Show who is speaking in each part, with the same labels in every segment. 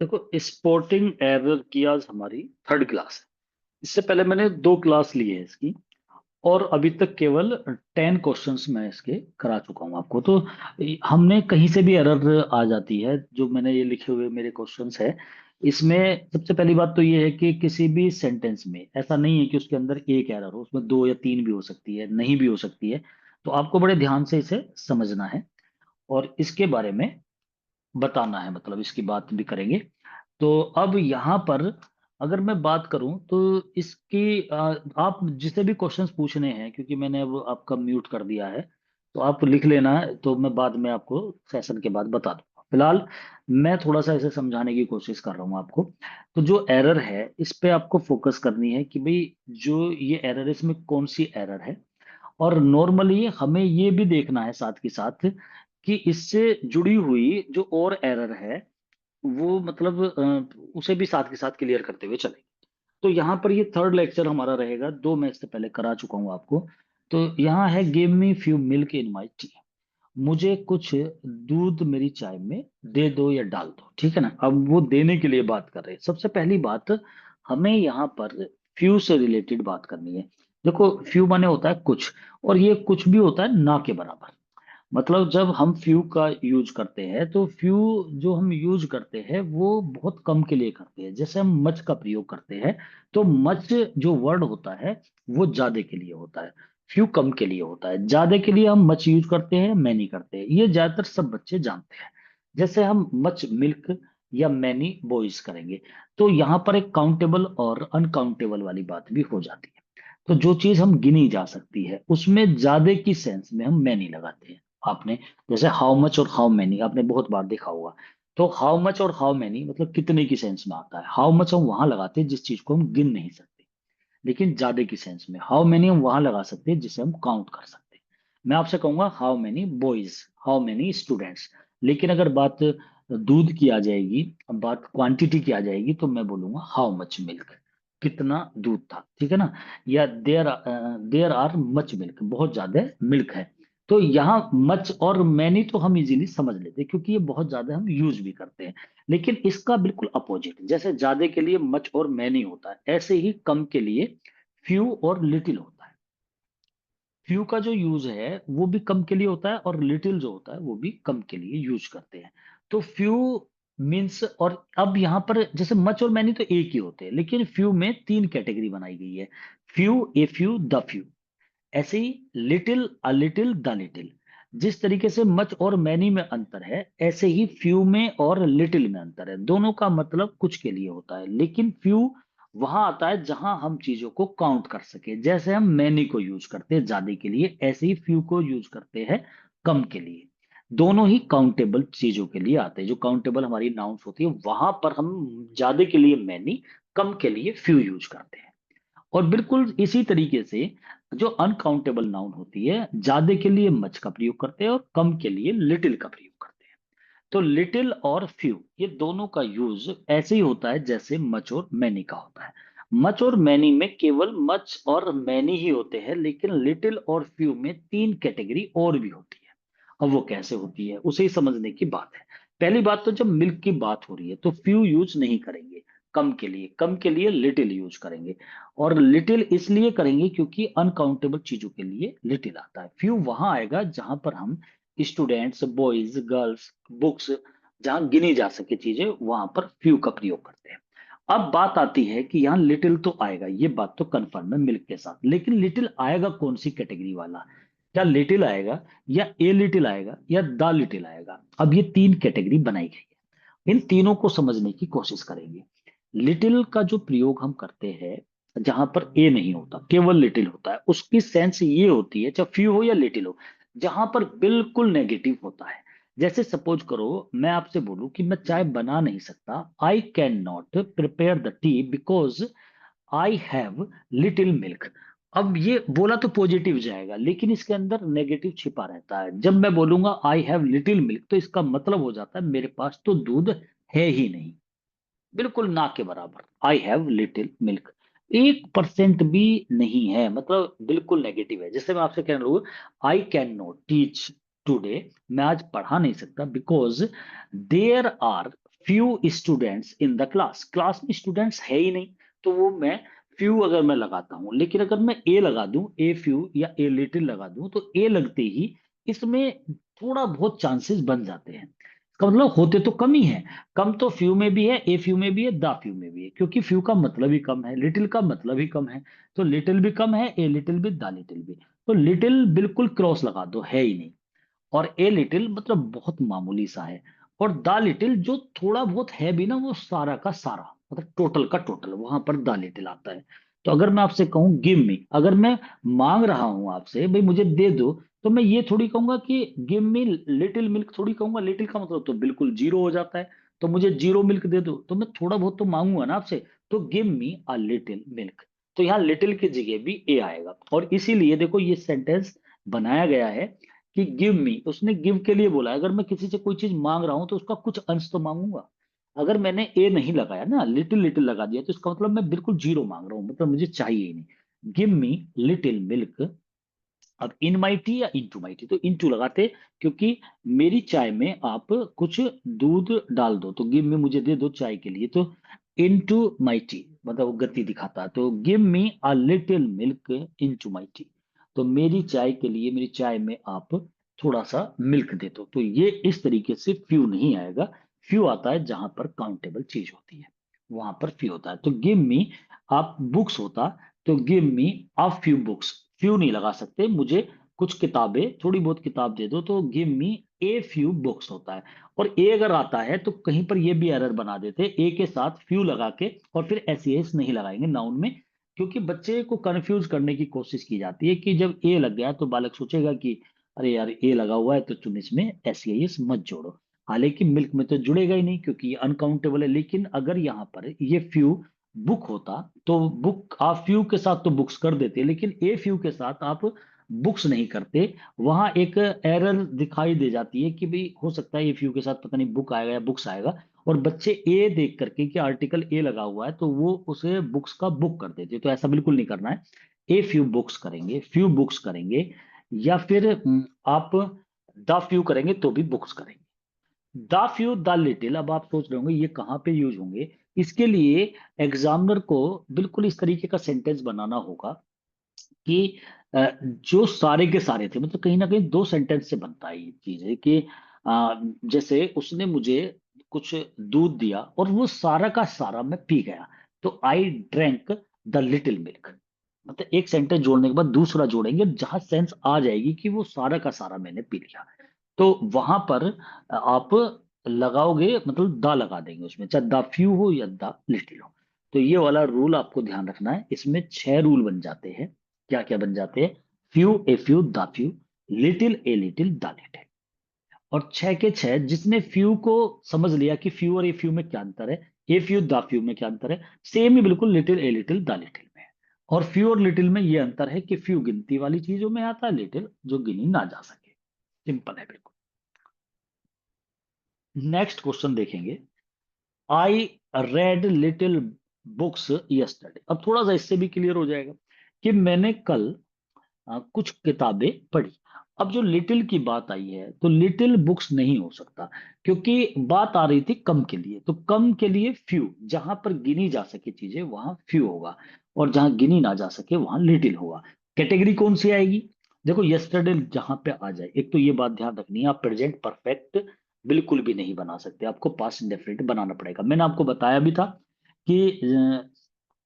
Speaker 1: देखो, sporting error की आज हमारी थर्ड क्लास है। इससे पहले मैंने दो क्लास ली है इसकी, और अभी तक केवल 10 क्वेश्चंस मैं इसके करा चुका हूँ आपको। तो हमने कहीं से भी एरर आ जाती है, जो मैंने ये लिखे हुए मेरे क्वेश्चंस है इसमें। सबसे पहली बात तो ये है कि किसी भी सेंटेंस में ऐसा नहीं है कि उसके अंदर एक एरर हो, उसमें दो या तीन भी हो सकती है, नहीं भी हो सकती है। तो आपको बड़े ध्यान से इसे समझना है और इसके बारे में बताना है, मतलब इसकी बात भी करेंगे। तो अब यहाँ पर अगर मैं बात करूं तो इसकी आप जिसे भी क्वेश्चंस पूछने हैं, क्योंकि मैंने अब आपका म्यूट कर दिया है, तो आप लिख लेना है, तो मैं बाद में आपको सेशन के बाद बता दूंगा। फिलहाल मैं थोड़ा सा इसे समझाने की कोशिश कर रहा हूँ आपको। तो जो एरर है इस पे आपको फोकस करनी है कि भाई जो ये एरर है इसमें कौन सी एरर है। और नॉर्मली हमें ये भी देखना है साथ के साथ कि इससे जुड़ी हुई जो और एरर है वो मतलब उसे भी साथ के साथ क्लियर करते हुए चलेंगे। तो यहाँ पर ये थर्ड लेक्चर हमारा रहेगा, दो मैं इससे पहले करा चुका हूँ आपको। तो यहाँ है give me few milk in my T. मुझे कुछ दूध मेरी चाय में दे दो या डाल दो, ठीक है ना। अब वो देने के लिए बात कर रहे हैं। सबसे पहली बात, हमें यहाँ पर फ्यू से रिलेटेड बात करनी है। देखो, फ्यू माने होता है कुछ, और ये कुछ भी होता है ना के बराबर। मतलब जब हम फ्यू का यूज करते हैं तो फ्यू जो हम यूज करते हैं वो बहुत कम के लिए करते हैं। जैसे हम मच का प्रयोग करते हैं, तो मच जो वर्ड होता है वो ज्यादा के लिए होता है, फ्यू कम के लिए होता है। ज्यादा के लिए हम मच यूज करते हैं, मैनी करते हैं, ये ज्यादातर सब बच्चे जानते हैं। जैसे हम मच मिल्क या मैनी बॉयज करेंगे, तो यहाँ पर एक काउंटेबल और अनकाउंटेबल वाली बात भी हो जाती है। तो जो चीज हम गिनी जा सकती है उसमें ज्यादा की सेंस में हम मैनी लगाते हैं। आपने जैसे हाउ मच और हाउ मैनी आपने बहुत बार देखा होगा। तो हाउ मच और हाउ मैनी मतलब कितने की सेंस में आता है। हाउ मच हम वहां लगाते हैं जिस चीज को हम गिन नहीं सकते, लेकिन ज्यादा की सेंस में हाउ मैनी हम वहां लगा सकते हैं जिसे हम काउंट कर सकते हैं। मैं आपसे कहूंगा how many boys, how many students. लेकिन अगर बात दूध की आ जाएगी, बात क्वांटिटी की आ जाएगी, तो मैं बोलूंगा हाउ मच मिल्क, कितना दूध था, ठीक है ना। या देयर आर मच मिल्क, बहुत ज्यादा मिल्क है। तो यहाँ मच और मैनी तो हम इजीली समझ लेते हैं क्योंकि ये बहुत ज्यादा हम यूज भी करते हैं। लेकिन इसका बिल्कुल अपोजिट, जैसे ज्यादा के लिए मच और मैनी होता है, ऐसे ही कम के लिए फ्यू और लिटिल होता है। फ्यू का जो यूज है वो भी कम के लिए होता है, और लिटिल जो होता है वो भी कम के लिए यूज करते हैं। तो फ्यू मीन्स, और अब यहाँ पर जैसे मच और मैनी तो एक ही होते हैं, लेकिन फ्यू में तीन कैटेगरी बनाई गई है। Few, a few, the few. ऐसे ही little, a little, the little. जिस तरीके से मच और मैनी में अंतर है, ऐसे ही फ्यू में और लिटिल में अंतर है। दोनों का मतलब कुछ के लिए होता है, लेकिन फ्यू वहां आता है जहां हम चीजों को काउंट कर सके। जैसे हम मैनी को यूज करते हैं ज्यादा के लिए, ऐसे ही फ्यू को यूज करते हैं कम के लिए। दोनों ही काउंटेबल चीजों के लिए आते हैं। जो काउंटेबल हमारी नाउंस होती है वहां पर हम ज्यादा के लिए मैनी, कम के लिए फ्यू यूज करते हैं। और बिल्कुल इसी तरीके से जो अनकाउंटेबल नाउन होती है, ज्यादा के लिए मच का प्रयोग करते हैं और कम के लिए लिटिल का प्रयोग करते हैं। तो लिटिल और फ्यू ये दोनों का यूज ऐसे ही होता है जैसे मच और मैनी का होता है। मच और मैनी में केवल मच और मैनी ही होते हैं, लेकिन लिटिल और फ्यू में तीन कैटेगरी और भी होती है। अब वो कैसे होती है उसे ही समझने की बात है। पहली बात तो जब मिल्क की बात हो रही है तो फ्यू यूज नहीं करेंगे कम के लिए, कम के लिए लिटिल यूज करेंगे। और लिटिल इसलिए करेंगे क्योंकि अनकाउंटेबल चीजों के लिए लिटिल आता है। फ्यू वहां आएगा जहां पर हम स्टूडेंट्स, बॉयज, गर्ल्स, बुक्स, जहां गिनी जा सके चीजें, वहां पर फ्यू का प्रयोग करते हैं। अब बात आती है कि यहाँ लिटिल तो आएगा, ये बात तो कंफर्म है मिल्क के साथ, लेकिन लिटिल आएगा कौन सी कैटेगरी वाला। क्या लिटिल आएगा, या ए लिटिल आएगा, या द लिटिल आएगा। अब ये तीन कैटेगरी बनाई गई है, इन तीनों को समझने की कोशिश करेंगे। लिटिल का जो प्रयोग हम करते हैं जहां पर ए नहीं होता, केवल लिटिल होता है, उसकी सेंस ये होती है, चाहे फ्यू हो या लिटिल हो, जहां पर बिल्कुल नेगेटिव होता है। जैसे सपोज करो मैं आपसे बोलूं कि मैं चाय बना नहीं सकता, आई can not prepare the T because I have little milk. अब ये बोला तो पॉजिटिव जाएगा, लेकिन इसके अंदर नेगेटिव छिपा रहता है। जब मैं बोलूंगा आई हैव लिटिल मिल्क, तो इसका मतलब हो जाता है मेरे पास तो दूध है ही नहीं, बिल्कुल ना के बराबर। आई हैव लिटिल मिल्क 1% भी नहीं है, मतलब बिल्कुल नेगेटिव है। जैसे मैं आपसे कह रहा हूँ I can not teach today, मैं आज पढ़ा नहीं सकता because there are few students in the class, class में स्टूडेंट्स है ही नहीं, तो वो मैं फ्यू अगर मैं लगाता हूं, लेकिन अगर मैं ए लगा दूं, ए फ्यू या ए लिटिल लगा दूं, तो ए लगते ही इसमें थोड़ा बहुत चांसेस बन जाते हैं। इसका मतलब होते तो कम ही है, कम तो फ्यू में भी है, ए फ्यू में भी है, द फ्यू में भी है, क्योंकि फ्यू का मतलब ही कम है, लिटिल का मतलब ही कम है। तो लिटिल भी कम है, ए लिटिल भी, द लिटिल भी। तो लिटिल बिल्कुल क्रॉस लगा दो, है ही नहीं। और ए लिटिल मतलब बहुत मामूली सा है। और द लिटिल जो थोड़ा बहुत है भी ना, वो सारा का सारा मतलब टोटल का टोटल, वहां पर द लिटिल आता है। तो अगर मैं आपसे कहूं गिव मी, अगर मैं मांग रहा हूं आपसे भाई मुझे दे दो, तो मैं ये थोड़ी कहूंगा कि गिव मी लिटिल मिल्क, थोड़ी कहूंगा। लिटिल का मतलब तो बिल्कुल जीरो हो जाता है, तो मुझे जीरो मिल्क दे दो, तो मैं थोड़ा बहुत तो मांगूंगा ना आपसे। तो give me a little milk, तो यहाँ लिटिल की जगह भी ए आएगा। और इसीलिए देखो ये सेंटेंस बनाया गया है कि गिव मी, उसने गिव के लिए बोला है। अगर मैं किसी से कोई चीज मांग रहा हूं तो उसका कुछ अंश तो मांगूंगा। अगर मैंने ए नहीं लगाया ना, लिटिल लिटिल लगा दिया, तो इसका मतलब मैं बिल्कुल जीरो मांग रहा हूँ, मतलब मुझे चाहिए ही नहीं। Give me little milk. अब इन माई टी या इनटू माई टी, तो इनटू लगाते, क्योंकि मेरी चाय में आप कुछ दूध डाल दो, तो गिव मी मुझे दे दो चाय के लिए, तो इनटू माई टी मतलब वो गति दिखाता है। तो give me a little milk into my T, तो मेरी चाय के लिए, मेरी चाय में आप थोड़ा सा मिल्क दे दो। तो ये इस तरीके से फ्यू नहीं आएगा। फ्यू आता है जहां पर काउंटेबल चीज होती है, वहां पर फ्यू होता है। तो गिव मी आप बुक्स होता, तो give me a few books, few नहीं लगा सकते, मुझे कुछ किताबें, थोड़ी बहुत किताब दे दो, तो give me a few books होता है। और ए अगर आता है तो कहीं पर ये भी एरर बना देते, ए के साथ फ्यू लगा के और फिर एस एस नहीं लगाएंगे नाउन में, क्योंकि बच्चे को कंफ्यूज करने की कोशिश की जाती है कि जब ए लग गया तो बालक सोचेगा कि अरे यार ए लगा हुआ है तो तुम इसमें एस एस मत जोड़ो। हालांकि मिल्क में तो जुड़ेगा ही नहीं क्योंकि ये अनकाउंटेबल है। लेकिन अगर यहाँ पर ये फ्यू बुक होता, तो बुक आप फ्यू के साथ तो बुक्स कर देते, लेकिन ए फ्यू के साथ आप बुक्स नहीं करते। वहां एक एरर दिखाई दे जाती है कि भाई हो सकता है ए फ्यू के साथ पता नहीं बुक आएगा या बुक्स आएगा, और बच्चे ए देख करके कि आर्टिकल ए लगा हुआ है तो वो उसे बुक्स का बुक कर देते। तो ऐसा बिल्कुल नहीं करना है। ए फ्यू बुक्स करेंगे, फ्यू बुक्स करेंगे, या फिर आप द फ्यू करेंगे तो भी बुक्स करेंगे। द फ्यू द लिटिल, अब आप सोच रहे होंगे ये कहाँ पे यूज होंगे। इसके लिए एग्जामिनर को बिल्कुल इस तरीके का सेंटेंस बनाना होगा कि जो सारे के सारे थे, मतलब कहीं ना कहीं दो सेंटेंस से बनता है ये चीज है कि जैसे उसने मुझे कुछ दूध दिया और वो सारा का सारा मैं पी गया, तो I drank the little milk. मतलब एक सेंटेंस जोड़ने के बाद दूसरा जोड़ेंगे जहां सेंस आ जाएगी कि वो सारा का सारा मैंने पी लिया, तो वहां पर आप लगाओगे, मतलब द लगा देंगे उसमें, चाहे द फ्यू हो या द लिटिल हो। तो ये वाला रूल आपको ध्यान रखना है। इसमें 6 रूल बन जाते हैं। क्या क्या बन जाते हैं? Few a few the few, little a little the little. और 6 के 6, जिसने फ्यू को समझ लिया कि फ्यू और ए फ्यू में क्या अंतर है, ए फ्यू द फ्यू में क्या अंतर है, सेम ही बिल्कुल little a little the little में है। और फ्यू और लिटिल में ये अंतर है कि फ्यू गिनती वाली चीजों में आता है, लिटिल जो गिनी ना जा सके। सिंपल है बिल्कुल। नेक्स्ट क्वेश्चन देखेंगे। I read little books yesterday. अब थोड़ा सा इससे भी क्लियर हो जाएगा कि मैंने कल कुछ किताबें पढ़ी। अब जो लिटिल की बात आई है तो लिटिल बुक्स नहीं हो सकता, क्योंकि बात आ रही थी कम के लिए, तो कम के लिए फ्यू, जहां पर गिनी जा सके चीजें वहां फ्यू होगा, और जहां गिनी ना जा सके वहां लिटिल होगा। कैटेगरी कौन सी आएगी? देखो यस्टरडे जहां पे आ जाए, एक तो ये बात ध्यान रखनी है, आप प्रेजेंट परफेक्ट बिल्कुल भी नहीं बना सकते, आपको पास्ट इंडेफिनिट बनाना पड़ेगा। मैंने आपको बताया भी था कि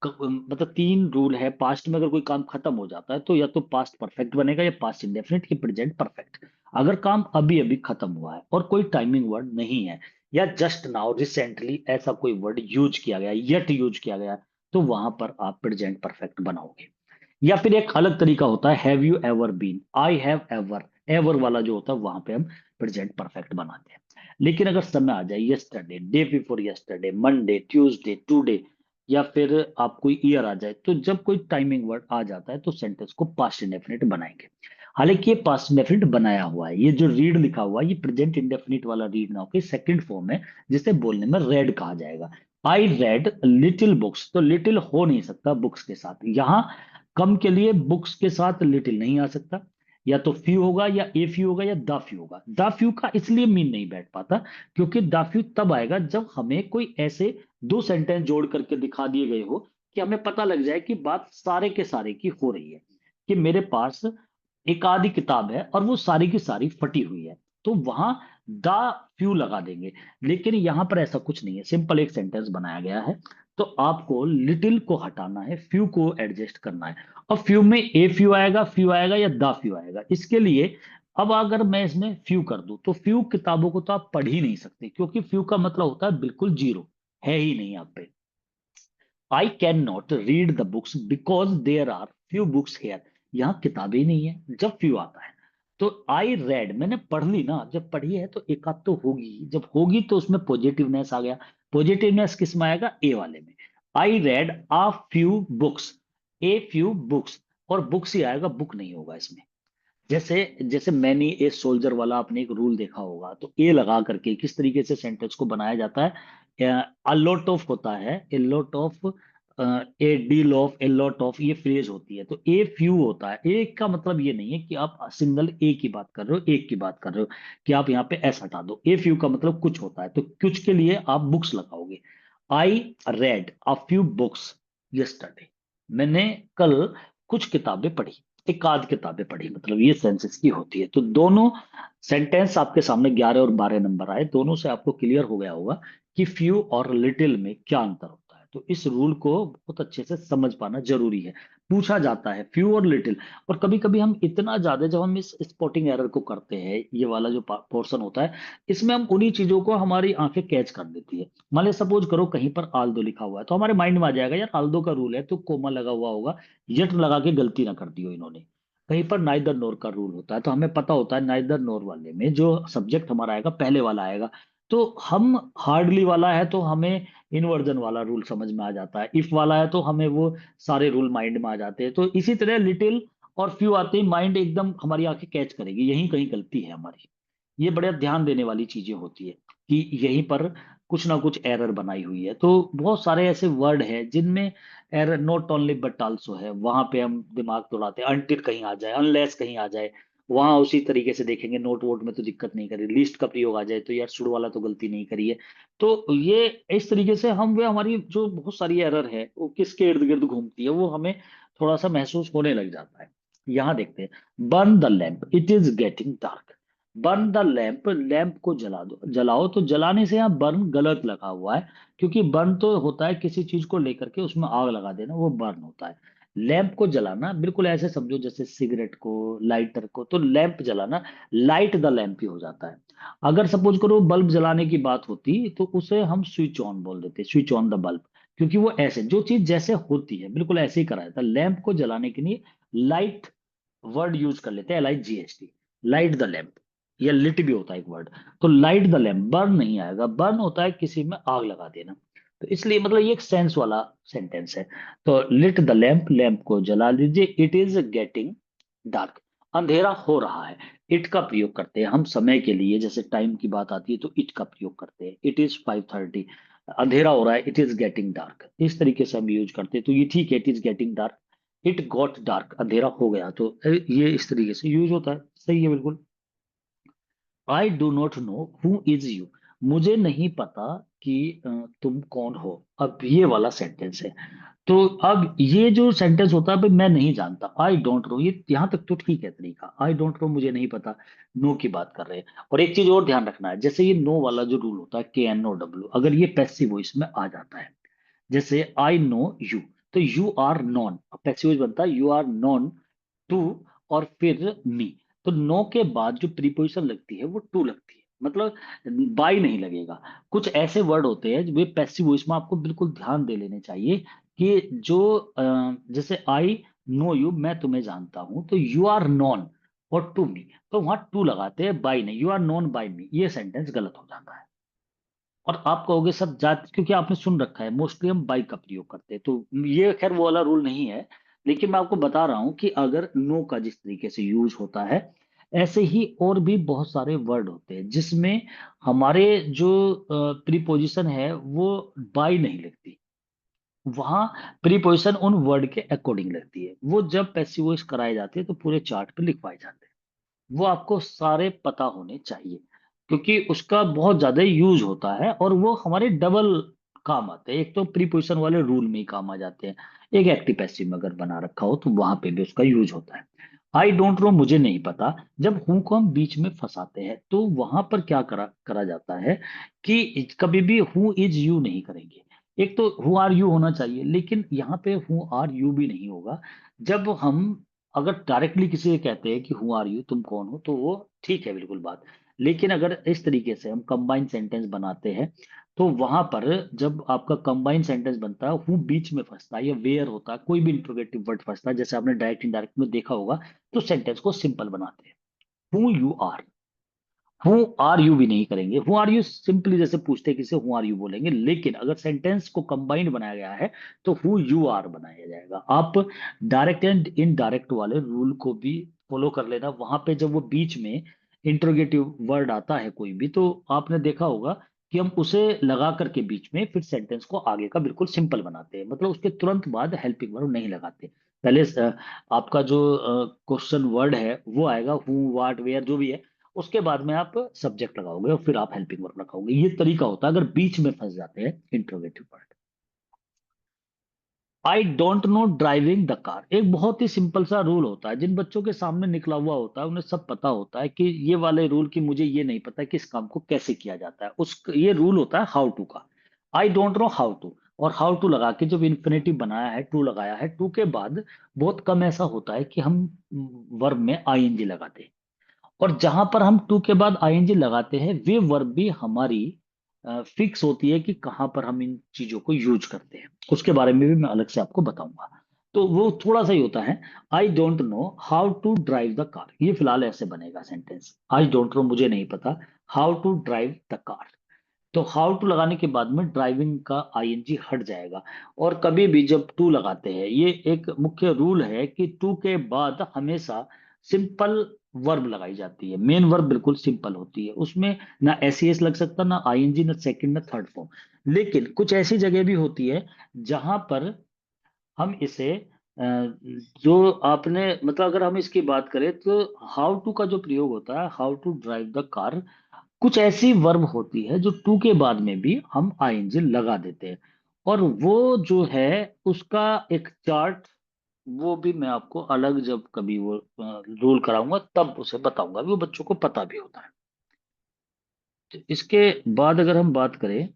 Speaker 1: मतलब 3 रूल है। पास्ट में अगर कोई काम खत्म हो जाता है तो या तो पास्ट परफेक्ट बनेगा, या पास्ट इंडेफिनिट, या प्रेजेंट परफेक्ट। अगर काम अभी अभी खत्म हुआ है और कोई टाइमिंग वर्ड नहीं है, या जस्ट नाउ रिसेंटली ऐसा कोई वर्ड यूज किया गया, यट यूज किया गया, तो वहां पर आप प्रेजेंट परफेक्ट बनाओगे। या फिर एक अलग तरीका होता है, have you ever been, I have ever, ever वाला जो होता है वहां पे हम प्रेजेंट परफेक्ट बनाते हैं। लेकिन अगर समय आ जाए yesterday, day before yesterday, Monday, Tuesday, today, या फिर आप कोई ईयर आ जाए, तो जब कोई टाइमिंग वर्ड आ जाता है तो सेंटेंस को पास्ट इंडेफिनिट बनाएंगे। हालांकि ये पास्ट इंडेफिनिट बनाया हुआ है, ये जो रीड लिखा हुआ है ये प्रेजेंट इंडेफिनिट वाला रीड ना होकर सेकंड फॉर्म है, जिसे बोलने में रेड कहा जाएगा। आई रेड लिटिल बुक्स, तो लिटिल हो नहीं सकता बुक्स के साथ, यहां कम के लिए बुक्स के साथ लिटिल नहीं आ सकता। या तो फ्यू होगा या ए फ्यू होगा या द फ्यू होगा। द फ्यू का इसलिए मीन नहीं बैठ पाता क्योंकि द फ्यू तब आएगा जब हमें कोई ऐसे दो सेंटेंस जोड़ करके दिखा दिए गए हो कि हमें पता लग जाए कि बात सारे के सारे की हो रही है, कि मेरे पास एक आधी किताब है और वो सारी की सारी फटी हुई है, तो वहां द फ्यू लगा देंगे। लेकिन यहां पर ऐसा कुछ नहीं है, सिंपल एक सेंटेंस बनाया गया है। तो आपको लिटिल को हटाना है, फ्यू को एडजस्ट करना है। और फ्यू में ए फ्यू आएगा या द फ्यू आएगा, इसके लिए अब अगर मैं इसमें फ्यू कर दूं तो फ्यू किताबों को तो आप पढ़ ही नहीं सकते, क्योंकि फ्यू का मतलब होता है बिल्कुल जीरो, है ही नहीं यहाँ पे। I can not read the books because there are few books here. यहाँ किताबें ही नहीं है जब फ्यू आता है। तो आई रेड, मैंने पढ़ ली ना, जब पढ़ी है तो एक आध तो होगी, जब होगी तो उसमें पॉजिटिवनेस आ गया। पॉजिटिवनेस किस में आएगा, ए वाले में। I read uh few books, a few books, और बुक्स ही आएगा, बुक नहीं होगा इसमें। जैसे जैसे मैनी ए सोल्जर वाला आपने एक रूल देखा होगा, तो ए लगा करके किस तरीके से सेंटेंस को बनाया जाता है। अ लॉट ऑफ होता है, a lot of, A deal of, a lot of, ये फ्रेज होती है। तो ए फ्यू होता है, एक का मतलब ये नहीं है कि आप सिंगल ए की बात कर रहे हो, एक की बात कर रहे हो, कि आप यहाँ पे एस हटा दो। ए फ्यू का मतलब कुछ होता है, तो कुछ के लिए आप बुक्स लगाओगे। I read a few books yesterday, मैंने कल कुछ किताबें पढ़ी, एक आध किताबें पढ़ी, मतलब ये सेंसेस की होती है। तो दोनों सेंटेंस आपके सामने 11 और 12 नंबर आए, दोनों से आपको क्लियर हो गया होगा कि फ्यू और लिटिल में क्या अंतर होता है। तो इस रूल को बहुत अच्छे से समझ पाना जरूरी है। पूछा जाता है फ्यू और लिटिल, और कभी कभी हम इतना ज्यादा, जब हम इस स्पॉटिंग एरर को करते हैं, ये वाला जो पोर्शन होता है, इसमें हम उन्हीं चीजों को हमारी आंखें कैच कर देती है। मान लिया सपोज करो कहीं पर आल्दो लिखा हुआ है, तो हमारे माइंड में आ जाएगा यार आल्दो का रूल है, तो कोमा लगा हुआ होगा, यट लगा के गलती ना कर दी हो इन्होंने। कहीं पर नाइदर नोर का रूल होता है, तो हमें पता होता है नाइदर नोर वाले में जो सब्जेक्ट हमारा आएगा पहले वाला आएगा। तो हम हार्डली वाला है तो हमें इनवर्जन वाला रूल समझ में आ जाता है, इफ वाला है तो हमें वो सारे रूल माइंड में आ जाते हैं। तो इसी तरह लिटिल और फ्यू आते ही माइंड एकदम हमारी आंखें कैच करेगी, यही कहीं गलती है हमारी। ये बड़ा ध्यान देने वाली चीजें होती है कि यहीं पर कुछ ना कुछ एरर बनाई हुई है। तो बहुत सारे ऐसे वर्ड है जिनमें error not only but also है, वहां पे हम दिमाग दौड़ाते हैं, अनटिल कहीं आ जाए, अनलेस कहीं आ जाए, वहां उसी तरीके से देखेंगे नोट वोट में तो दिक्कत नहीं करी, लिस्ट का प्रयोग आ जाए तो यार शुड वाला तो गलती नहीं करी है। तो ये इस तरीके से हम, वे हमारी जो बहुत सारी एरर है वो किसके इर्द गिर्द घूमती है, वो हमें थोड़ा सा महसूस होने लग जाता है। यहाँ देखते हैं, burn the lamp it is getting dark. Burn the lamp, lamp को जला दो, जलाओ, तो जलाने से यहाँ बर्न गलत लगा हुआ है, क्योंकि बर्न तो होता है किसी चीज को लेकर के उसमें आग लगा देना, वो बर्न होता है। लैंप को जलाना बिल्कुल ऐसे समझो जैसे सिगरेट को, लाइटर को, तो लैंप जलाना लाइट द लैंप ही हो जाता है। अगर सपोज करो बल्ब जलाने की बात होती तो उसे हम स्विच ऑन बोल देते, स्विच ऑन द बल्ब, क्योंकि वो ऐसे जो चीज जैसे होती है बिल्कुल ऐसे ही कराया था। लैंप को जलाने के लिए लाइट वर्ड यूज कर लेते हैं, LIGHT, लाइट द लैंप, या लिट भी होता है एक वर्ड। तो लाइट द लैंप, बर्न नहीं आएगा, बर्न होता है किसी में आग लगा देना। तो इसलिए मतलब ये एक सेंस वाला सेंटेंस है। तो लिट द लैंप, लैंप को जला लीजिए, इट इज गेटिंग डार्क, अंधेरा हो रहा है। इट का प्रयोग करते हैं हम समय के लिए, जैसे टाइम की बात आती है तो इट का प्रयोग करते हैं, इट इज 5:30, अंधेरा हो रहा है, इट इज गेटिंग डार्क, इस तरीके से हम यूज करते हैं। तो ये ठीक है, it is getting dark, it got dark, अंधेरा हो गया, तो ये इस तरीके से यूज होता है, सही है बिल्कुल। I do not know who is you, मुझे नहीं पता कि तुम कौन हो। अब ये वाला सेंटेंस है, तो अब ये जो सेंटेंस होता है भाई, मैं नहीं जानता, आई डोंट नो, ये यहां तक तो ठीक है तरीका, आई डोंट नो मुझे नहीं पता, नो की बात कर रहे हैं। और एक चीज और ध्यान रखना है, जैसे ये नो वाला जो रूल होता है KNOW, अगर ये पैसिव वॉइस में आ जाता है, जैसे आई नो यू, तो you are known, passive voice बनता है यू आर नॉन टू, और फिर मी। तो नो के बाद जो प्रीपोजिशन लगती है वो टू लगती है, मतलब बाई नहीं लगेगा। कुछ ऐसे वर्ड होते हैं वे पैसिव वॉइस में आपको बिल्कुल ध्यान दे लेने चाहिए, कि जो जैसे आई नो यू, मैं तुम्हें जानता हूं, तो यू आर नॉन और टू मी, तो वहां टू लगाते हैं, बाई नहीं, यू आर नॉन बाई मी, ये सेंटेंस गलत हो जाता है। और आप कहोगे सर जात, क्योंकि आपने सुन रखा है मोस्टली हम बाई का प्रयोग करते हैं, तो ये खैर वो वाला रूल नहीं है। लेकिन मैं आपको बता रहा हूं कि अगर नो का जिस तरीके से यूज होता है, ऐसे ही और भी बहुत सारे वर्ड होते हैं जिसमें हमारे जो प्रीपोजिशन है वो बाई नहीं लगती, वहां प्रीपोजिशन उन वर्ड के अकॉर्डिंग लगती है। वो जब पैसिव वॉइस कराए जाते हैं तो पूरे चार्ट पे लिखवाए जाते हैं। वो आपको सारे पता होने चाहिए, क्योंकि उसका बहुत ज्यादा यूज होता है और वो हमारे डबल काम आते हैं। एक तो प्रीपोजिशन वाले रूल में ही काम आ जाते हैं, एक एक्टिव पैसिव में अगर बना रखा हो तो वहां पे भी उसका यूज होता है। आई डोंट नो, मुझे नहीं पता, जब हूं को हम बीच में फंसाते हैं तो वहां पर क्या करा करा जाता है कि कभी भी हु इज यू नहीं करेंगे। एक तो हु आर यू होना चाहिए, लेकिन यहाँ पे हु आर यू भी नहीं होगा। जब हम अगर डायरेक्टली किसी से कहते हैं कि हु आर यू, तुम कौन हो, तो वो ठीक है बिल्कुल बात। लेकिन अगर इस तरीके से हम कंबाइंड सेंटेंस बनाते हैं तो वहां पर जब आपका कंबाइंड सेंटेंस बनता है, हु बीच में फंसता है या वेयर होता है, कोई भी इंट्रोगेटिव वर्ड फंसता है, जैसे आपने डायरेक्ट इनडायरेक्ट में देखा होगा, तो सेंटेंस को सिंपल बनाते हैं। Who you are, who are you भी नहीं करेंगे। हु आर यू सिंपली जैसे पूछते हैं किसी, हु आर यू बोलेंगे। लेकिन अगर सेंटेंस को कंबाइंड बनाया गया है तो हु यू आर बनाया जाएगा। आप डायरेक्ट एंड इनडायरेक्ट वाले रूल को भी फॉलो कर लेना। वहां पे जब वो बीच में इंट्रोगेटिव वर्ड आता है कोई भी, तो आपने देखा होगा कि हम उसे लगा करके बीच में फिर सेंटेंस को आगे का बिल्कुल सिंपल बनाते हैं, मतलब उसके तुरंत बाद हेल्पिंग वर्ब नहीं लगाते। पहले आपका जो क्वेश्चन वर्ड है वो आएगा, हु व्हाट वेयर जो भी है, उसके बाद में आप सब्जेक्ट लगाओगे और फिर आप हेल्पिंग वर्ब लगाओगे। ये तरीका होता है अगर बीच में फंस जाते हैं interrogative word. I don't no driving the car एक बहुत ही सिंपल सा रूल होता है। जिन बच्चों के सामने निकला हुआ होता है उन्हें सब पता होता है कि ये वाले रूल की मुझे ये नहीं पता कि इस काम को कैसे किया जाता है। उस ये रूल होता है हाउ टू का। I don't know how to, और हाउ टू लगा के जब इन्फिनेटिव बनाया है, टू लगाया है, टू के बाद बहुत कम ऐसा होता है कि हम वर्ब में आईएनजी लगाते हैं। और जहां पर हम टू के बाद आईएनजी लगाते हैं वे वर्ब भी हमारी फिक्स होती है कि कहां पर हम इन चीजों को यूज करते हैं। उसके बारे में भी मैं अलग से आपको बताऊंगा। तो वो थोड़ा सा ही होता है। I don't know how to drive the car, ये फिलहाल ऐसे बनेगा सेंटेंस। आई डोंट नो मुझे नहीं पता, how to drive the car. तो हाउ टू लगाने के बाद में ड्राइविंग का आईएनजी हट जाएगा। और कभी भी जब टू लगाते हैं, ये एक मुख्य रूल है कि टू के बाद हमेशा सिंपल वर्ब लगाई जाती है। मेन वर्ब बिल्कुल सिंपल होती है, उसमें ना एस लग सकता, ना आईएनजी, ना सेकंड, ना थर्ड फॉर्म। लेकिन कुछ ऐसी जगह भी होती है जहां पर हम इसे जो आपने मतलब अगर हम इसकी बात करें तो हाउ टू का जो प्रयोग होता है, how to drive the car, कुछ ऐसी वर्ब होती है जो टू के बाद में भी हम आईएनजी लगा देते हैं। और वो जो है उसका एक चार्ट, वो भी मैं आपको अलग जब कभी वो रूल कराऊंगा तब उसे बताऊंगा, वो बच्चों को पता भी होता है। तो इसके बाद अगर हम बात करें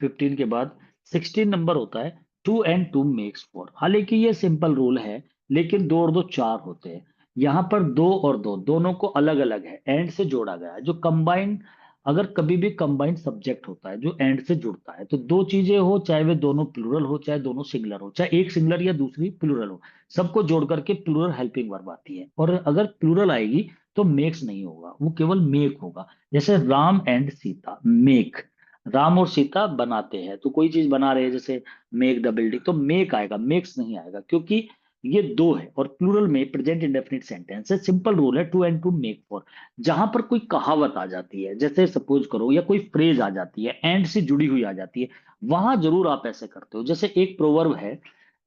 Speaker 1: 15 के बाद 16 नंबर होता है, two and two makes four. हालांकि ये सिंपल रूल है, लेकिन दो और दो चार होते हैं। यहाँ पर दो और दो दोनों को अलग अलग है, एंड से जोड़ा गया है। जो कंबाइंड, अगर कभी भी कंबाइंड सब्जेक्ट होता है जो एंड से जुड़ता है, तो दो चीजें हो, चाहे वे दोनों प्लूरल हो चाहे दोनों सिंगुलर हो, चाहे एक सिंगुलर या दूसरी प्लूरल हो, सबको जोड़ करके प्लूरल हेल्पिंग वर्ब आती है। और अगर प्लूरल आएगी तो मेक्स नहीं होगा, वो केवल मेक होगा। जैसे राम एंड सीता, मेक, राम और सीता बनाते हैं, तो कोई चीज बना रहे हैं जैसे मेक द बिल्डिंग, तो मेक आएगा, मेक्स नहीं आएगा, क्योंकि ये दो है और प्लूरल में प्रेजेंट इंडेफिनिट सेंटेंस है। सिंपल रूल है two and two make four. जहां पर कोई कहावत आ जाती है, जैसे सपोज करो, या कोई फ्रेज आ जाती है एंड से जुड़ी हुई आ जाती है, वहां जरूर आप ऐसे करते हो। जैसे एक प्रोवर्ब है,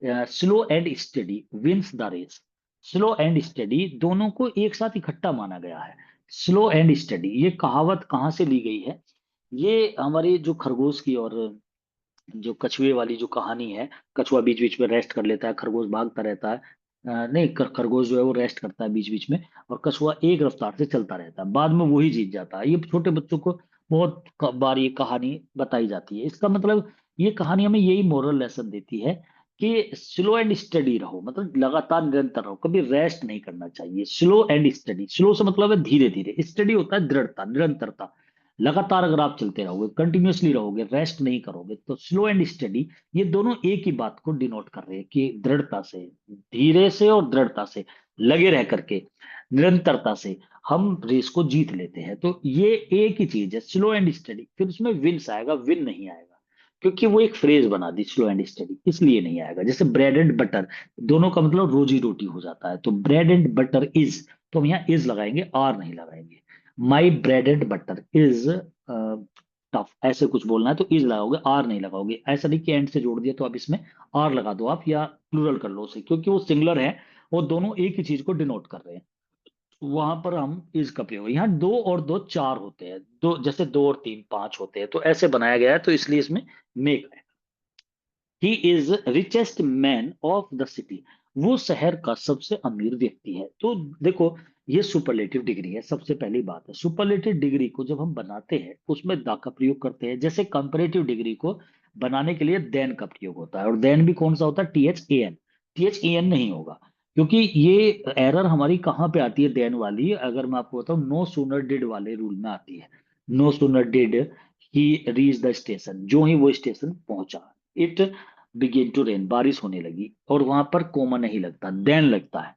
Speaker 1: slow and steady wins the race. Slow and steady दोनों को एक साथ इकट्ठा माना गया है। स्लो एंड स्टडी, ये कहावत कहाँ से ली गई है? ये हमारी जो खरगोश की और जो कछुए वाली जो कहानी है, कछुआ बीच बीच में रेस्ट कर लेता है, खरगोश भागता रहता है। नहीं, खरगोश जो है वो रेस्ट करता है बीच बीच में, और कछुआ एक रफ्तार से चलता रहता है, बाद में वही जीत जाता है। ये छोटे बच्चों को बहुत बार ये कहानी बताई जाती है। इसका मतलब ये कहानी हमें यही मोरल लेसन देती है कि स्लो एंड स्टडी रहो, मतलब लगातार निरंतर रहो, कभी रेस्ट नहीं करना चाहिए। स्लो एंड स्टडी, स्लो से मतलब है धीरे धीरे, स्टडी होता है दृढ़ता, निरंतरता। लगातार अगर आप चलते रहोगे, कंटिन्यूअसली रहोगे, रेस्ट नहीं करोगे, तो स्लो एंड स्टडी ये दोनों एक ही बात को डिनोट कर रहे हैं कि दृढ़ता से, धीरे से और दृढ़ता से लगे रह करके, निरंतरता से हम रेस को जीत लेते हैं। तो ये एक ही चीज है, स्लो एंड स्टडी। फिर उसमें विंस आएगा, विन नहीं आएगा, क्योंकि वो एक फ्रेज बना दी स्लो एंड स्टडी, इसलिए नहीं आएगा। जैसे ब्रेड एंड बटर, दोनों का मतलब रोजी रोटी हो जाता है, तो ब्रेड एंड बटर इज, तो हम यहाँ इज लगाएंगे, आर नहीं लगाएंगे। My bread and butter is tough, ऐसे कुछ बोलना है तो इज लगाओगे, आर नहीं लगाओगे। ऐसा नहीं कि एंड से जोड़ दिया तो अब इसमें आर लगा दो आप, या प्लूरल कर लो उसे, क्योंकि वो सिंगुलर है, वो दोनों एक ही चीज को डिनोट कर रहे हैं। वहां पर हम इज का प्रयोग, यहाँ दो और दो चार होते हैं, दो जैसे दो और तीन पांच होते हैं, तो ऐसे बनाया गया है, तो इसलिए इसमें मेक है। He is richest man of the city, वो शहर का सबसे अमीर व्यक्ति है। तो देखो, ये सुपरलेटिव डिग्री है। सबसे पहली बात है, सुपरलेटिव डिग्री को जब हम बनाते हैं उसमें द का प्रयोग करते हैं। जैसे कंपैरेटिव डिग्री को बनाने के लिए देन का प्रयोग होता है, और देन भी कौन सा होता है, THAN। THAN नहीं होगा, क्योंकि ये एरर हमारी कहाँ पे आती है देन वाली, अगर मैं आपको बताऊं, नो सूनर डिड वाले रूल में आती है। No sooner did he reach the station, जो ही वो स्टेशन पहुंचा, इट बिगिन टू रेन, बारिश होने लगी, और वहां पर कोमा नहीं लगता, देन लगता है।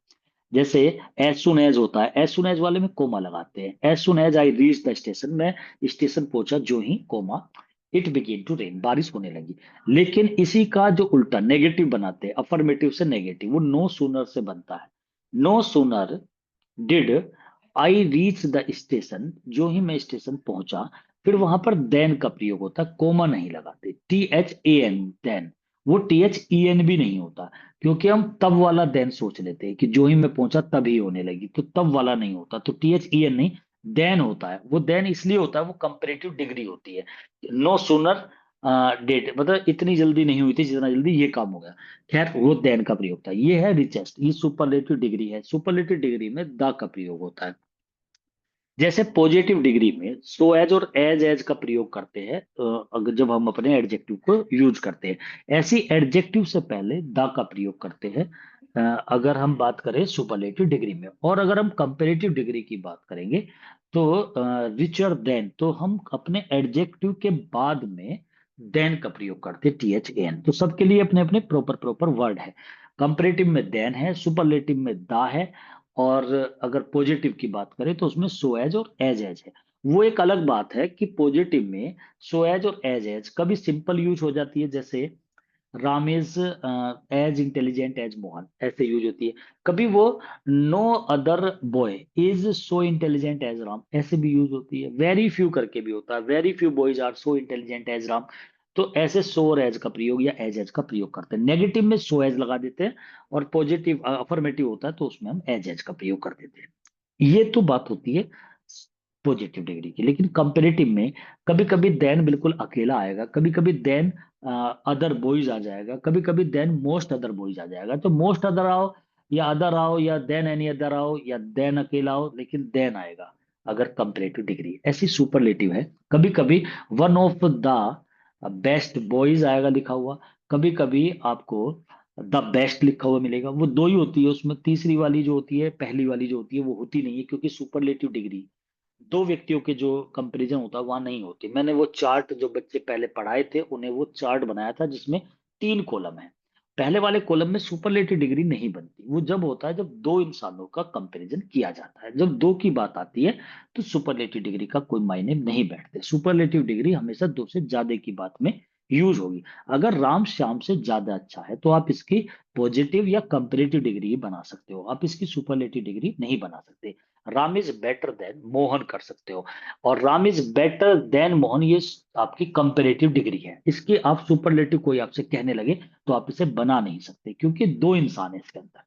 Speaker 1: जैसे एज सुन एज होता है, एज सुन एज वाले में कोमा लगाते हैं। As soon as I reach the station, मैं स्टेशन पहुंचा जो ही comma, it begin to rain, बारिश होने लगी। लेकिन इसी का जो उल्टा नेगेटिव बनाते हैं, अफर्मेटिव से नेगेटिव, वो नो सूनर से बनता है। No sooner did I reach the station, जो ही मैं स्टेशन पहुंचा, फिर वहां पर देन का प्रयोग होता है, कोमा नहीं लगाते। THAN, then. वो THEN भी नहीं होता, क्योंकि हम तब वाला देन सोच लेते हैं कि जो ही मैं पहुंचा तभी होने लगी, तो तब वाला नहीं होता, तो THEN नहीं, देन होता है। वो देन इसलिए होता है, वो कंपेरेटिव डिग्री होती है। नो सूनर डेट, मतलब इतनी जल्दी नहीं हुई थी जितना जल्दी ये काम हो गया। खैर, वो देन का प्रयोग था। ये है रिचेस्ट, ये सुपरलेटिव डिग्री है। सुपरलेटिव डिग्री में द का प्रयोग होता है। जैसे पॉजिटिव डिग्री में सो एज और एज का प्रयोग करते हैं, अगर जब हम अपने एडजेक्टिव को यूज करते हैं, ऐसी एडजेक्टिव से पहले द का प्रयोग करते हैं, अगर हम बात करें सुपरलेटिव डिग्री में। और अगर हम कंपेरेटिव डिग्री की बात करेंगे, तो रिचर देन, तो हम अपने एडजेक्टिव के बाद में देन का प्रयोग करते हैं, THAN। तो सबके लिए अपने अपने प्रॉपर प्रॉपर वर्ड है। कंपेरेटिव में देन है, सुपरलेटिव में दा है, और अगर पॉजिटिव की बात करें तो उसमें सो एज और एज है। वो एक अलग बात है कि पॉजिटिव में सो एज और एज कभी सिंपल यूज हो जाती है, जैसे Ram is as intelligent as Mohan, ऐसे यूज होती है। कभी वो no other boy is so intelligent as Ram, ऐसे भी यूज होती है। वेरी फ्यू करके भी होता है, very few boys are so intelligent as Ram. तो ऐसे सो और एज का प्रयोग या एज का प्रयोग करते हैं। नेगेटिव में सो एज लगा देते हैं, और पॉजिटिव अफर्मेटिव होता है तो उसमें हम एज का प्रयोग कर देते हैं। ये तो बात होती है पॉजिटिव डिग्री की। लेकिन कंपेरेटिव में कभी कभी देन बिल्कुल अकेला आएगा, कभी कभी देन अदर बॉयज आ जाएगा, कभी कभी देन मोस्ट अदर बॉयज आ जाएगा। तो मोस्ट अदर आओ, या अदर आओ, या देन एनी अदर आओ, या देन अकेला आओ, लेकिन देन आएगा अगर कंपेरेटिव डिग्री। ऐसी सुपरलेटिव है, कभी कभी one of the best boys आएगा लिखा हुआ, कभी कभी आपको द बेस्ट लिखा हुआ मिलेगा। वो दो ही होती है उसमें, तीसरी वाली जो होती है, पहली वाली जो होती है, वो होती नहीं है, क्योंकि सुपरलेटिव डिग्री दो व्यक्तियों के जो कंपैरिजन होता है वहां नहीं होती। मैंने वो चार्ट जो बच्चे पहले पढ़ाए थे उन्हें वो चार्ट बनाया था, जिसमें 3 कॉलम है। पहले वाले कॉलम में सुपरलेटिव डिग्री नहीं बनती, वो जब होता है जब दो इंसानों का कंपैरिजन किया जाता है। जब दो की बात आती है तो सुपरलेटिव डिग्री का कोई मायने नहीं बैठते। सुपरलेटिव डिग्री हमेशा दो से ज्यादा की बात में यूज होगी। अगर राम श्याम से ज्यादा अच्छा है तो आप इसकी पॉजिटिव या कंपेरेटिव डिग्री बना सकते हो, आप इसकी सुपरलेटिव डिग्री नहीं बना सकते। Ram is better than Mohan कर सकते हो, और Ram is better than Mohan ये आपकी कंपेरेटिव डिग्री है। इसकी आप सुपरलेटिव कोई आपसे कहने लगे तो आप इसे बना नहीं सकते, क्योंकि दो इंसान है इसके अंदर।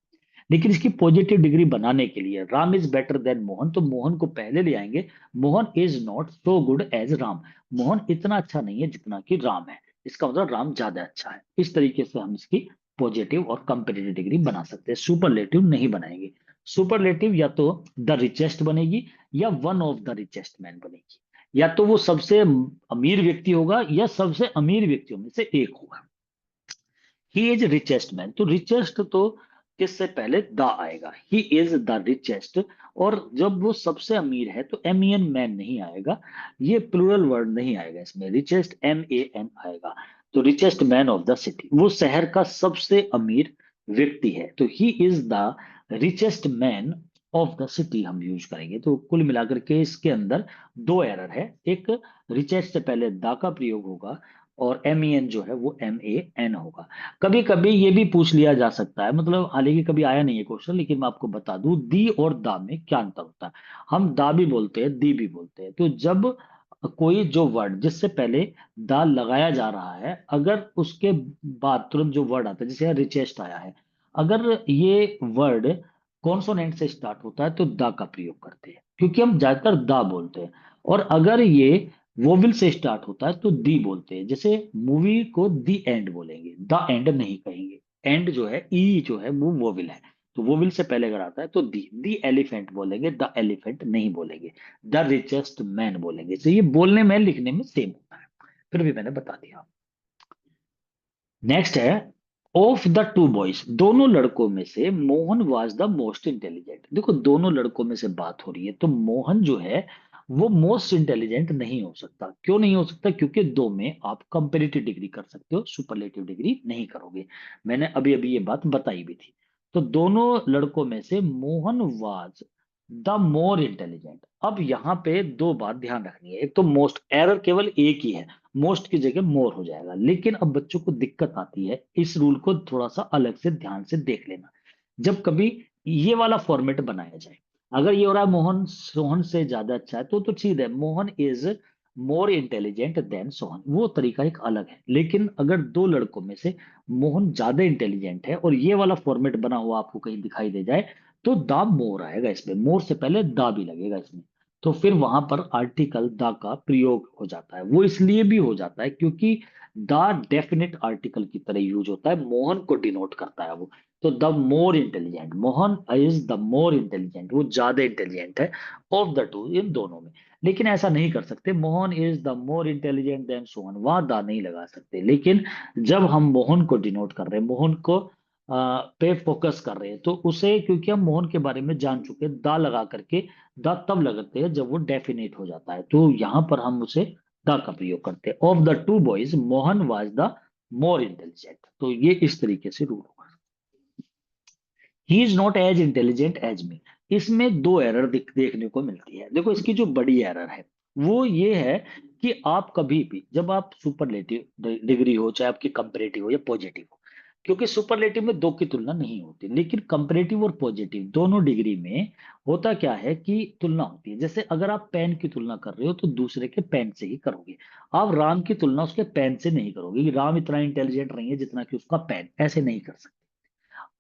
Speaker 1: लेकिन इसकी पॉजिटिव डिग्री बनाने के लिए Ram is better than Mohan, तो मोहन को पहले ले आएंगे। Mohan is not so good as Ram, Mohan इतना अच्छा नहीं है जितना कि राम है, इसका मतलब राम ज्यादा अच्छा है। इस तरीके से हम इसकी पॉजिटिव और कंपेरेटिव डिग्री बना सकते हैं, सुपरलेटिव नहीं बनाएंगे। सुपरलेटिव या तो द रिचेस्ट बनेगी, या one of the richest man बनेगी। या तो वो सबसे अमीर व्यक्ति होगा, या सबसे अमीर व्यक्तियों में से एक होगा। ही इज रिचेस्ट मैन, तो रिचेस्ट तो किससे पहले द आएगा, ही इज द रिचेस्ट। और जब वो सबसे अमीर है तो MEN मैन नहीं आएगा, ये प्लूरल वर्ड नहीं आएगा इसमें, रिचेस्ट MAN आएगा। तो richest man of the city, वो शहर का सबसे अमीर व्यक्ति है, तो he is the richest man of the city हम यूज करेंगे। तो कुल मिलाकर के इसके अंदर दो एरर है, एक रिचेस्ट से पहले द का प्रयोग होगा, और MEN जो है वो MAN होगा। कभी कभी ये भी पूछ लिया जा सकता है, मतलब हालांकि कभी आया नहीं है क्वेश्चन, लेकिन मैं आपको बता दूं दी और दा में क्या अंतर होता है। हम दा भी बोलते हैं, दी भी बोलते हैं। तो जब कोई जो वर्ड जिससे पहले दा लगाया जा रहा है, अगर उसके बाद तुरंत जो वर्ड आता है, जैसे रिचेस्ट आया है, अगर ये वर्ड कॉन्सोनेंट से स्टार्ट होता है तो द का प्रयोग करते हैं, क्योंकि हम ज्यादातर द बोलते हैं। और अगर ये वोविल से स्टार्ट होता है तो दी बोलते हैं। जैसे मूवी को दी एंड बोलेंगे, द एंड नहीं कहेंगे। एंड जो है, ई जो है वो वोविल है, तो वोविल से पहले अगर आता है तो दी एलिफेंट बोलेंगे, द एलिफेंट नहीं बोलेंगे। द रिचेस्ट मैन बोलेंगे। तो ये बोलने में लिखने में सेम होता है, फिर भी मैंने बता दिया। नेक्स्ट है, ऑफ द टू बॉयज, दोनों लड़कों में से Mohan was the most intelligent. देखो दोनों लड़कों में से बात हो रही है, तो मोहन जो है वो मोस्ट इंटेलिजेंट नहीं हो सकता। क्यों नहीं हो सकता? क्योंकि दो में आप कंपेरेटिव डिग्री कर सकते हो, सुपरलेटिव डिग्री नहीं करोगे। मैंने अभी अभी ये बात बताई भी थी। तो दोनों लड़कों में से Mohan was the more intelligent. अब यहाँ पे दो बात ध्यान रखनी है। एक तो मोस्ट, एरर केवल एक ही है, मोस्ट की जगह मोर हो जाएगा। लेकिन अब बच्चों को दिक्कत आती है, इस रूल को थोड़ा सा अलग से ध्यान से देख लेना। जब कभी ये वाला फॉर्मेट बनाया जाए, अगर ये हो रहा है मोहन सोहन से ज्यादा अच्छा है, तो ठीक है, Mohan is more intelligent then Sohan, वो तरीका एक अलग है। लेकिन अगर दो लड़कों में से मोहन ज्यादा इंटेलिजेंट है और ये वाला फॉर्मेट बना हुआ आपको कहीं दिखाई दे जाए, तो दा मोर आएगा इसमें, मोर से पहले दा भी लगेगा इसमें। तो फिर वहां पर आर्टिकल द का प्रयोग हो जाता है। वो इसलिए भी हो जाता है क्योंकि द डेफिनेट आर्टिकल की तरह यूज होता है, मोहन को डिनोट करता है वो। तो the more intelligent, Mohan is the more intelligent, वो ज्यादा इंटेलिजेंट है ऑफ द टू, इन दोनों में। लेकिन ऐसा नहीं कर सकते, Mohan is the more intelligent then Sohan, वहां द नहीं लगा सकते। लेकिन जब हम मोहन को डिनोट कर रहे हैं, मोहन को पे फोकस कर रहे हैं, तो उसे, क्योंकि हम मोहन के बारे में जान चुके, द लगा करके, द तब लगते हैं जब वो डेफिनेट हो जाता है, तो यहां पर हम उसे द का प्रयोग करते हैं। Of the two boys Mohan was the more intelligent. तो ये इस तरीके से रूल होगा। He is not as intelligent as me, इसमें दो एरर देखने को मिलती है। देखो इसकी जो बड़ी एरर है वो ये है कि आप कभी भी जब आप सुपरलेटिव डिग्री हो, चाहे आपकी कंपैरेटिव हो या पॉजिटिव हो, क्योंकि सुपरलेटिव में दो की तुलना नहीं होती, लेकिन कंपैरेटिव और पॉजिटिव दोनों डिग्री में होता क्या है कि तुलना होती है। जैसे अगर आप पेन की तुलना कर रहे हो तो दूसरे के पेन से ही करोगे। आप राम की तुलना उसके पेन से नहीं करोगे कि राम इतना इंटेलिजेंट नहीं है जितना कि उसका पेन, ऐसे नहीं कर सकते।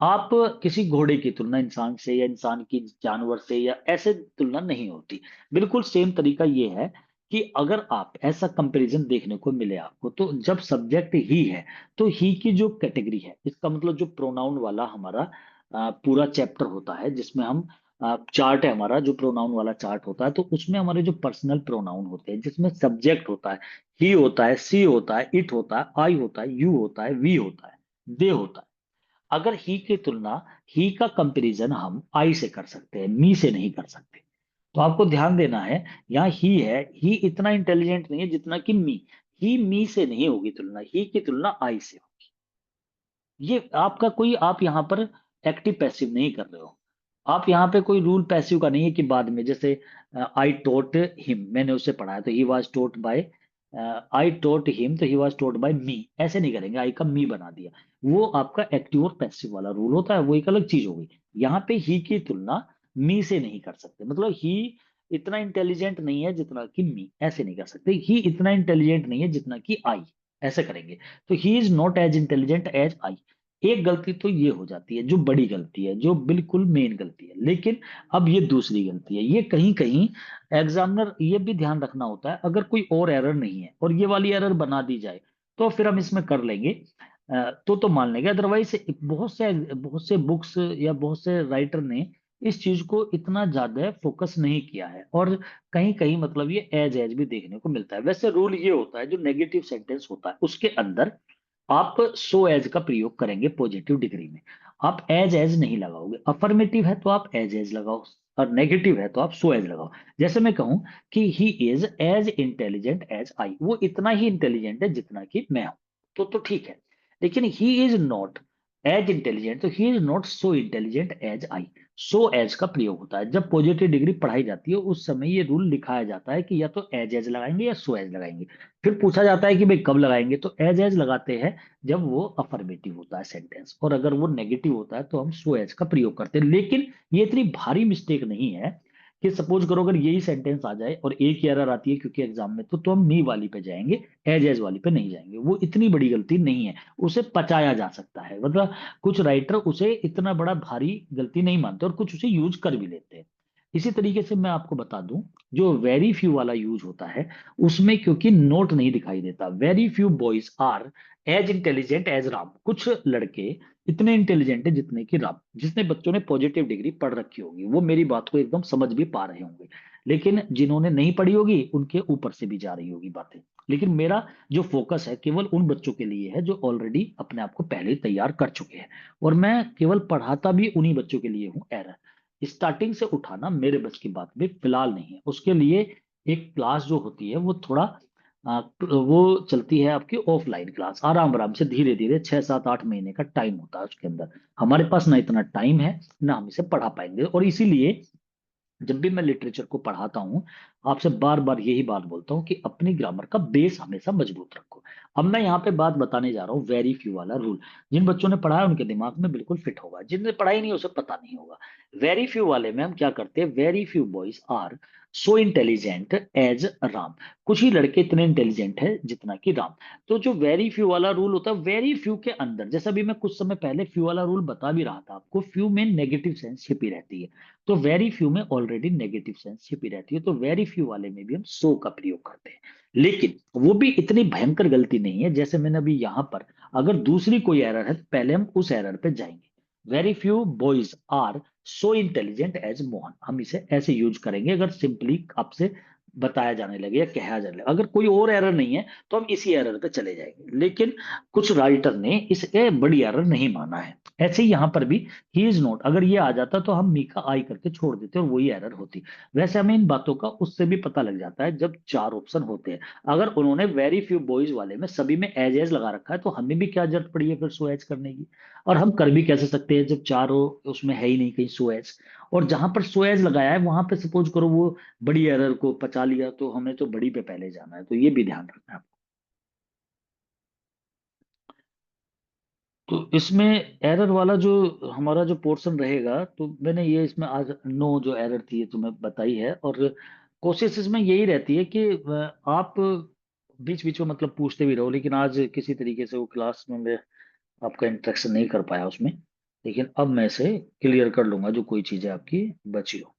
Speaker 1: आप किसी घोड़े की तुलना इंसान से, या इंसान की जानवर से, या ऐसे तुलना नहीं होती। बिल्कुल सेम तरीका ये है कि अगर आप ऐसा कंपैरिजन देखने को मिले आपको, तो जब सब्जेक्ट ही है तो ही की जो कैटेगरी है, इसका मतलब जो प्रोनाउन वाला हमारा पूरा चैप्टर होता है, जिसमें हम चार्ट है हमारा, जो प्रोनाउन वाला चार्ट होता है, तो उसमें हमारे जो पर्सनल प्रोनाउन होते हैं, जिसमें सब्जेक्ट होता है, ही होता है, सी होता है, इट होता है, आई होता है, यू होता है, वी होता है, दे होता है। अगर ही की तुलना, ही का कंपैरिजन हम आई से कर सकते हैं, मी से नहीं कर सकते। तो आपको ध्यान देना है, यहाँ ही है, ही इतना इंटेलिजेंट नहीं है जितना कि मी। ही मी से नहीं होगी तुलना, ही की तुलना आई से होगी। ये आपका कोई, आप यहाँ पर एक्टिव पैसिव नहीं कर रहे हो। आप यहाँ पे कोई रूल पैसिव का नहीं है कि बाद में, जैसे आई टोट हिम, मैंने उसे पढ़ाया तो he was taught by, I taught him तो ही वॉज टोट बाय मी, ऐसे नहीं करेंगे, आई का मी बना दिया। वो आपका एक्टिव और पैसिव वाला रूल होता है, वो एक अलग चीज हो गई। यहाँ पे ही की तुलना मी से नहीं कर सकते, मतलब ही इतना इंटेलिजेंट नहीं है जितना कि मी, ऐसे नहीं कर सकते। ही इतना इंटेलिजेंट नहीं है जितना कि आई, ऐसे करेंगे। तो he is not as intelligent as I. एक गलती तो ये हो जाती है, जो बड़ी गलती है, जो बिल्कुल मेन गलती है। लेकिन अब ये दूसरी गलती है, ये कहीं कहीं एग्जामिनर ये भी ध्यान रखना होता है, अगर कोई और एरर नहीं है और ये वाली एरर बना दी जाए तो फिर हम इसमें कर लेंगे, तो मान लेंगे। अदरवाइज बहुत से बुक्स या बहुत से राइटर ने इस चीज को इतना ज्यादा फोकस नहीं किया है, और कहीं कहीं मतलब ये एज एज भी देखने को मिलता है। वैसे रूल ये होता है, जो नेगेटिव सेंटेंस होता है उसके अंदर आप सो एज का प्रयोग करेंगे पॉजिटिव डिग्री में। आप एज एज नहीं लगाओगे, अफर्मेटिव है तो आप एज एज लगाओ, और नेगेटिव है तो आप सो एज लगाओ। जैसे मैं कहूं कि he is as intelligent as I, वो इतना ही इंटेलिजेंट है जितना कि मैं हूं, तो ठीक है। लेकिन he is not as intelligent, तो he is not so intelligent as I. So as का प्रयोग होता है जब पॉजिटिव डिग्री पढ़ाई जाती है, उस समय ये रूल लिखाया जाता है कि या तो एज एज लगाएंगे या सो एज लगाएंगे। फिर पूछा जाता है कि भाई कब लगाएंगे, तो एज एज लगाते हैं जब वो अफर्मेटिव होता है सेंटेंस, और अगर वो नेगेटिव होता है तो हम सो एज का प्रयोग करते हैं। लेकिन ये इतनी भारी मिस्टेक नहीं है कि सपोज करो अगर यही सेंटेंस आ जाए और एक ही एरर आती है क्योंकि एग्जाम में, तो हम मी वाली पे जाएंगे, एज वाली पे नहीं जाएंगे। वो इतनी बड़ी गलती नहीं है, उसे पचाया जा सकता है। मतलब कुछ राइटर उसे इतना बड़ा भारी गलती नहीं मानते और कुछ उसे यूज कर भी लेते हैं। इसी तरीके से मैं आपको बता दूं, जो वेरी फ्यू वाला यूज होता है, उसमें क्योंकि नोट नहीं दिखाई देता, very few boys are as intelligent as Ram. कुछ लड़के इतने इंटेलिजेंट है जितने कि राम। जितने बच्चों ने पॉजिटिव डिग्री पढ़ रखी होगी वो मेरी बात को एकदम समझ भी पा रहे होंगे, लेकिन जिन्होंने नहीं पढ़ी होगी उनके ऊपर से भी जा रही होगी बातें। लेकिन मेरा जो फोकस है केवल उन बच्चों के लिए है जो ऑलरेडी अपने आप को पहले ही तैयार कर चुके हैं, और मैं केवल पढ़ाता भी उन्हीं बच्चों के लिए हूँ। एरर स्टार्टिंग से उठाना मेरे बस की बात में फिलहाल नहीं है। उसके लिए एक क्लास जो होती है वो थोड़ा वो चलती है आपकी ऑफलाइन क्लास, आराम आराम से धीरे धीरे 6 7 8 महीने का टाइम होता है उसके अंदर। हमारे पास ना इतना टाइम है ना हम इसे पढ़ा पाएंगे, और इसीलिए जब भी मैं लिटरेचर को पढ़ाता हूं आपसे बार बार यही बात बोलता हूं कि अपनी ग्रामर का बेस हमेशा मजबूत रखो। अब मैं यहाँ पे बात बताने जा रहा हूँ वेरी फ्यू वाला रूल। जिन बच्चों ने पढ़ा है उनके दिमाग में बिल्कुल फिट होगा, जिनने पढ़ाई नहीं उसे पता नहीं होगा। वेरी फ्यू वाले में हम क्या करते हैं, very few boys are so intelligent as Ram. कुछ ही लड़के इतने इंटेलिजेंट है जितना कि राम। तो जो वेरी फ्यू वाला रूल होता है, वेरी फ्यू के अंदर, जैसा भी मैं कुछ समय पहले फ्यू वाला रूल बता भी रहा था आपको, फ्यू में नेगेटिव सेंस छिपी रहती है। तो वेरी फ्यू में ऑलरेडी नेगेटिव सेंस छिपी रहती है, तो वेरी फ्यू वाले में भी हम सो का प्रयोग करते हैं। लेकिन वो भी इतनी भयंकर गलती नहीं है, जैसे मैंने अभी यहां पर, अगर दूसरी कोई एरर है तो पहले हम उस एरर पे जाएंगे। Very few boys are so intelligent as Mohan, हम इसे ऐसे यूज करेंगे अगर सिंपली आपसे बताया जाने लगे या कहा जाने लगे। अगर कोई और एरर नहीं है तो हम इसी एरर पे चले जाएंगे, लेकिन कुछ राइटर ने इसे बड़ी एरर नहीं माना है। ऐसे ही यहां पर भी ही इज नॉट, अगर ये आ जाता तो हम मीका आई करके छोड़ देते और वही एरर होती। वैसे हमें इन बातों का उससे भी पता लग जाता है जब चार ऑप्शन होते हैं। अगर उन्होंने वेरी फ्यू बॉयज वाले में सभी में एज एज लगा रखा है तो हमें भी क्या जरूरत पड़ी है फिर सो एज करने की। और हम कर भी कैसे सकते हैं जब चारों उसमें है ही नहीं कहीं सो एज। और जहां पर सो एज लगाया है वहां पे सपोज करो वो बड़ी एरर को पचा लिया, तो हमें तो बड़ी पे पहले जाना है, तो ये भी ध्यान रखना है। तो इसमें एरर वाला जो हमारा जो पोर्शन रहेगा, तो मैंने ये इसमें आज 9 जो एरर थी ये तुम्हें बताई है। और कोशिश इसमें यही रहती है कि आप बीच बीच में मतलब पूछते भी रहो, लेकिन आज किसी तरीके से वो क्लास में मैं आपका इंटरेक्शन नहीं कर पाया उसमें। लेकिन अब मैं इसे क्लियर कर लूंगा जो कोई चीजें आपकी बची हो।